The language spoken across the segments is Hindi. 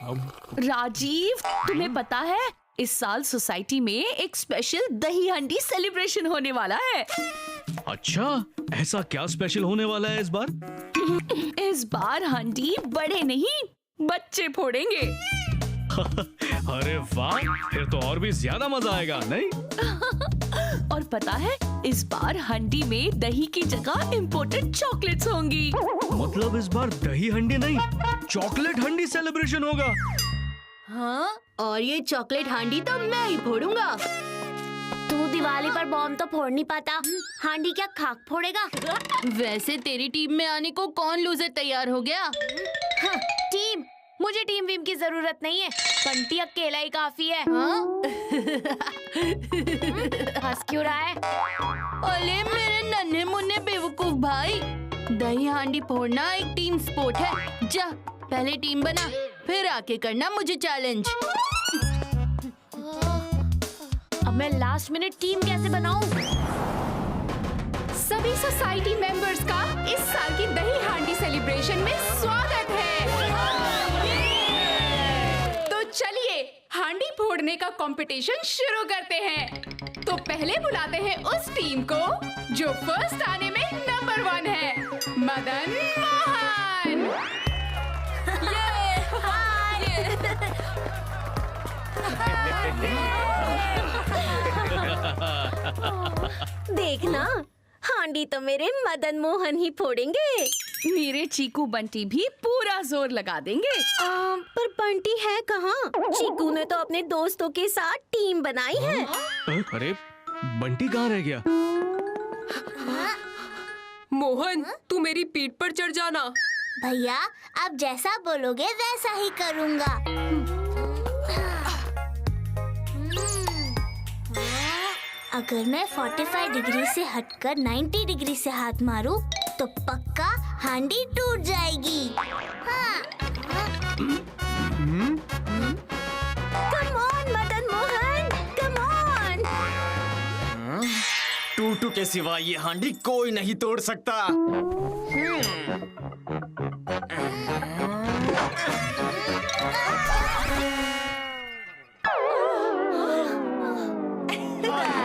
राजीव, तुम्हें पता है इस साल सोसाइटी में एक स्पेशल दही हांडी सेलिब्रेशन होने वाला है। अच्छा, ऐसा क्या स्पेशल होने वाला है इस बार? इस बार हांडी बड़े नहीं बच्चे फोड़ेंगे। अरे वाह, फिर तो और भी ज्यादा मजा आएगा, नहीं? और पता है इस बार हांडी में दही की जगह इम्पोर्टेड चॉकलेट्स होंगी। मतलब इस बार दही हंडी नहीं, चॉकलेट हंडी सेलिब्रेशन होगा। हाँ, और ये चॉकलेट हांडी तो मैं ही फोड़ूंगा। तू दिवाली पर बॉम्ब तो फोड़ नहीं पाता, हांडी क्या खाक फोड़ेगा? वैसे तेरी टीम में आने को कौन लूजर तैयार हो गया? हाँ, टीम? मुझे टीम वीम की जरूरत नहीं है, बंटी अकेला ही काफी है। हाँ? हंस क्यों रहा है? अरे मेरे नन्हे मुन्ने बेवकूफ भाई, दही हांडी फोड़ना एक टीम स्पोर्ट है। जा पहले टीम बना, फिर आके करना मुझे चैलेंज। अब मैं लास्ट मिनट टीम कैसे बनाऊं? सभी सोसाइटी मेंबर्स का इस साल की दही हांडी सेलिब्रेशन में स्वागत है। तो चलिए हांडी फोड़ने का कंपटीशन शुरू करते हैं। तो पहले बुलाते हैं उस टीम को जो फर्स्ट आने में नंबर 1 है, मदन मोहन। देखना, हांडी तो मेरे मदन मोहन ही फोड़ेंगे। मेरे चीकू बंटी भी पूरा जोर लगा देंगे। पर बंटी है कहाँ? चीकू ने तो अपने दोस्तों के साथ टीम बनाई है। अरे बंटी कहाँ रह गया? मोहन, तू मेरी पीठ पर चढ़ जाना। भैया, आप जैसा बोलोगे वैसा ही करूँगा। अगर मैं 45 डिग्री से हटकर 90 डिग्री से हाथ मारूं, तो पक्का हांडी टूट जाएगी। हाँ। Come on, Madan Mohan, come on। टूटू के सिवा ये हांडी कोई नहीं तोड़ सकता।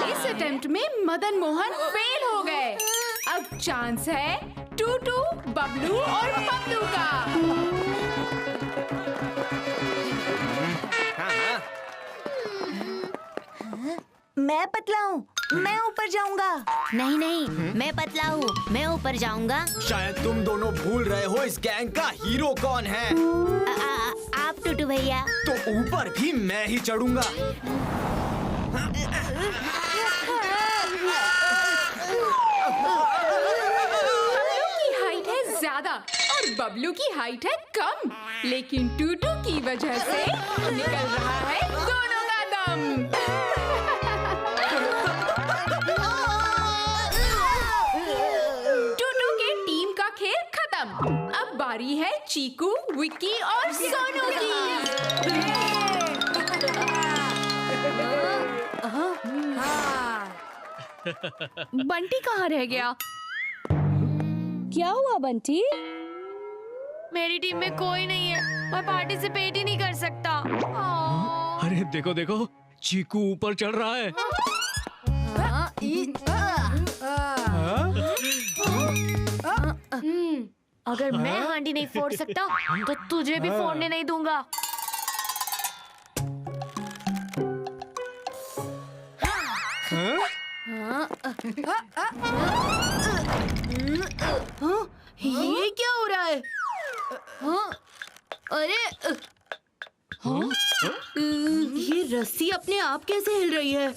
इस अटेम्प्ट में मदन मोहन फेल हो गए। अब चांस है टूटू, बबलू और पप्पू का। मैं पतला हूँ, मैं ऊपर जाऊंगा। नहीं नहीं, मैं पतला हूँ, मैं ऊपर जाऊंगा। शायद तुम दोनों भूल रहे हो इस गैंग का हीरो कौन है। आप टूटू भैया। तो ऊपर भी मैं ही चढ़ूंगा। की हाइट है ज्यादा और बबलू की हाइट है कम, लेकिन टूटू की वजह से निकल रहा है दोनों का दम। टूटू के टीम का खेल खत्म। अब बारी है चीकू, विक्की और सोनू की। बंटी कहाँ रह गया? क्या हुआ बंटी? मेरी टीम में कोई नहीं है, मैं पार्टिसिपेट ही नहीं कर सकता। अरे देखो देखो, चीकू ऊपर चढ़ रहा है। अगर मैं हांडी नहीं फोड़ सकता, तो तुझे भी फोड़ने नहीं दूंगा। ये क्या हो रहा है? हाँ? अरे ये रस्सी अपने आप कैसे हिल रही है?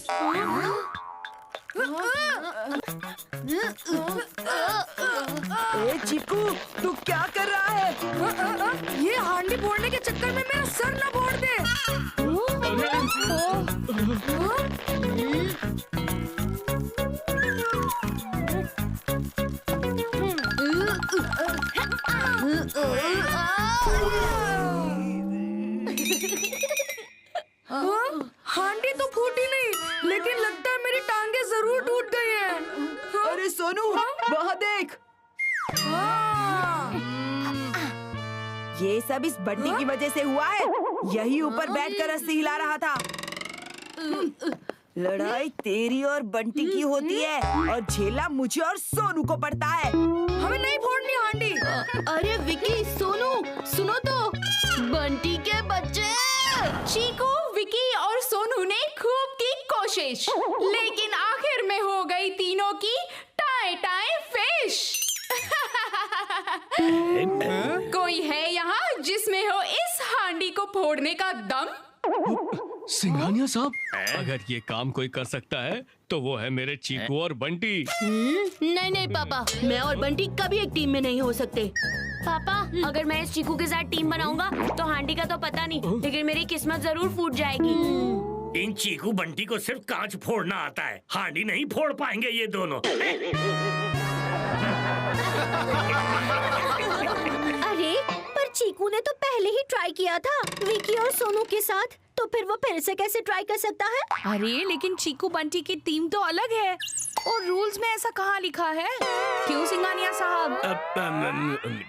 ए चीकू, तू क्या कर रहा है? ये हांडी फोड़ने के चक्कर में मेरा सर न फोड़ दे। हांडी तो फूटी नहीं, लेकिन लगता है मेरी टांगे जरूर टूट गई हैं। अरे सोनू, वहाँ देख। ये सब इस बंटी की वजह से हुआ है। यही ऊपर बैठकर रस्सी हिला रहा था। लड़ाई तेरी और बंटी की होती है और झेला मुझे और सोनू को पड़ता है। हमें नहीं फोड़नी हांडी। अरे विकी, सोनू, सुनो तो, बंटी के बच्चे। चीकू, विकी और सोनू ने खूब की कोशिश, लेकिन आखिर में हो गई तीनों की टाए टाए फिश। कोई है यहाँ जिसमें हो इस हांडी को फोड़ने का दम? सिंघानिया साहब, अगर ये काम कोई कर सकता है तो वो है मेरे चीकू और बंटी। नहीं नहीं पापा, मैं और बंटी कभी एक टीम में नहीं हो सकते। पापा, अगर मैं इस चीकू के साथ टीम बनाऊंगा तो हांडी का तो पता नहीं, लेकिन मेरी किस्मत जरूर फूट जाएगी। इन चीकू बंटी को सिर्फ कांच फोड़ना आता है, हांडी नहीं फोड़ पाएंगे ये दोनों। अरे पर चीकू ने तो पहले ही ट्राई किया था विकी और सोनू के साथ, तो फिर वो फिर से कैसे ट्राई कर सकता है? अरे लेकिन चीकू बंटी की टीम तो अलग है और रूल्स में ऐसा कहाँ लिखा है? क्यों सिंघानिया साहब?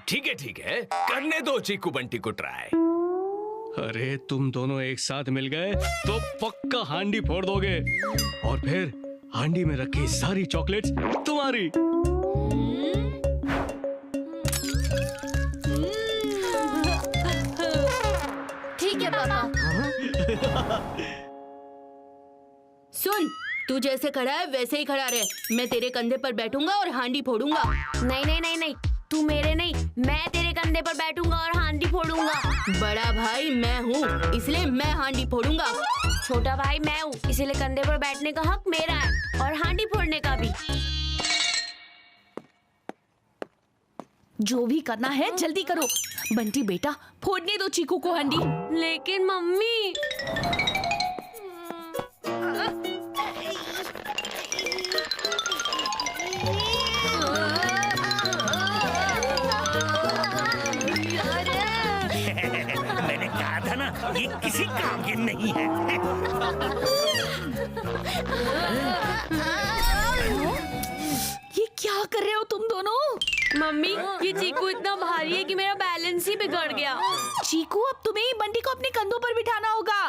ठीक है, करने दो चीकू बंटी को ट्राई। अरे तुम दोनों एक साथ मिल गए तो पक्का हांडी फोड़ दोगे और फिर हांडी में रखी सारी चॉकलेट्स तुम्हारी। ठीक है पापा। सुन, तू जैसे खड़ा है वैसे ही खड़ा रहे। मैं तेरे कंधे पर बैठूंगा और हांडी फोड़ूंगा। नहीं नहीं नहीं नहीं, तू मेरे नहीं, मैं तेरे कंधे पर बैठूंगा और हांडी फोड़ूंगा। बड़ा भाई मैं हूँ, इसलिए मैं हांडी फोड़ूंगा। छोटा भाई मैं हूँ, इसीलिए कंधे पर बैठने का हक मेरा है और हांडी फोड़ने का भी। जो भी करना है जल्दी करो। बंटी बेटा, फोड़ने दो चीकू को हांडी। लेकिन मम्मी, मैंने कहा था ना, ये किसी काम की नहीं है। ये क्या कर रहे हो तुम दोनों? मम्मी, ये चीकू इतना भारी है कि मेरा बैलेंस ही बिगड़ गया। चीकू, अब तुम्हें ही बंटी को अपने कंधों पर बिठाना होगा।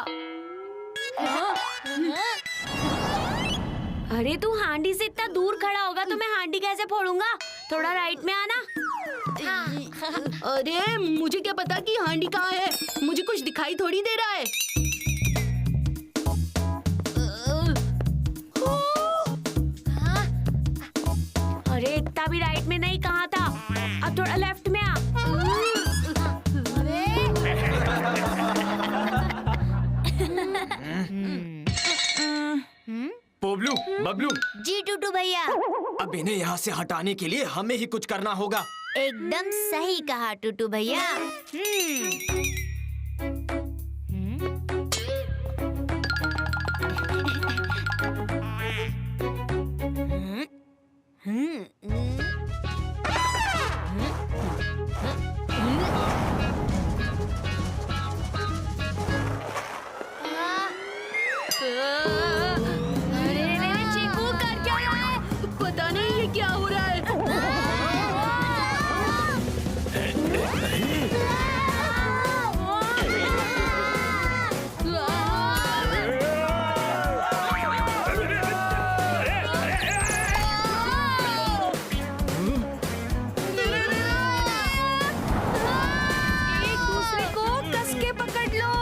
अरे तू हांडी से इतना दूर खड़ा होगा तो मैं हांडी कैसे फोड़ूंगा? थोड़ा राइट में आना। अरे मुझे क्या पता कि हांडी कहाँ है, मुझे कुछ दिखाई थोड़ी दे रहा है। अरे इतना भी राइट में नहीं, कहा था? अब थोड़ा लेफ्ट में आ। पोबलू, बबलू, जी टूटू भैया, अब इन्हें यहाँ से हटाने के लिए हमें ही कुछ करना होगा। एकदम सही कहा टूटू भैया। अरे चीकू, कर क्या रहा है? पता नहीं ये क्या हो रहा है। एक दूसरे को कस के पकड़ लो।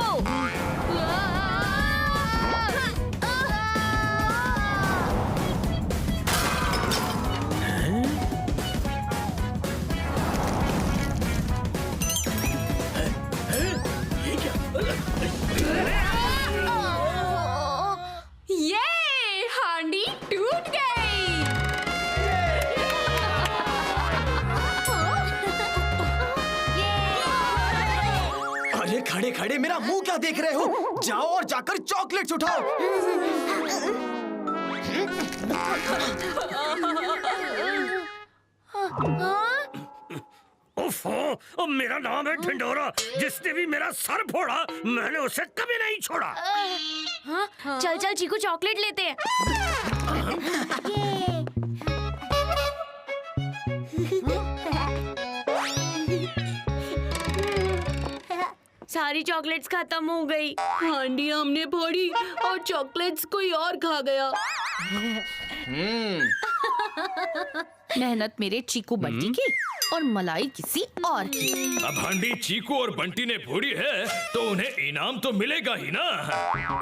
ये हांडी टूट गई। अरे खड़े खड़े मेरा मुंह क्या देख रहे हो? जाओ और जाकर चॉकलेट्स उठाओ। ओफो, मेरा नाम है ढिंडोरा। जिसने भी मेरा सर फोड़ा मैंने उसे कभी नहीं छोड़ा। चल चल चीकू, चॉकलेट लेते हैं। सारी चॉकलेट्स खत्म हो गई। हांडी हमने फोड़ी और चॉकलेट्स कोई और खा गया। मेहनत मेरे चीकू बंटी की और मलाई किसी और की। अब हांडी चीकू और बंटी ने फोड़ी है तो उन्हें इनाम तो मिलेगा ही ना।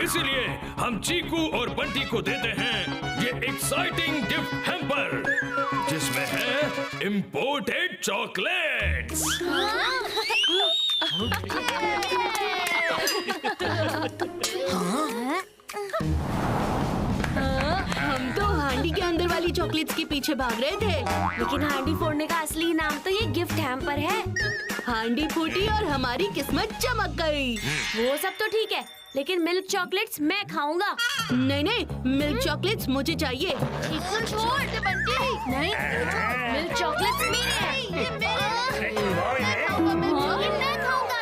इसीलिए हम चीकू और बंटी को देते हैं ये एक्साइटिंग गिफ्ट हैम्पर जिसमें है इम्पोर्टेड चॉकलेट्स। हम तो हांडी के अंदर वाली चॉकलेट्स के पीछे भाग रहे थे, लेकिन हांडी फोड़ने का असली इनाम तो ये गिफ्ट हैम्पर है। हांडी फूटी और हमारी किस्मत चमक गई। वो सब तो ठीक है, लेकिन मिल्क चॉकलेट्स मैं खाऊंगा। नहीं नहीं, मिल्क चॉकलेट्स मुझे चाहिए। नहीं, मिल्क चॉकलेट्स मेरे हैं। मैं खाऊंगा, मैं खाऊंगा।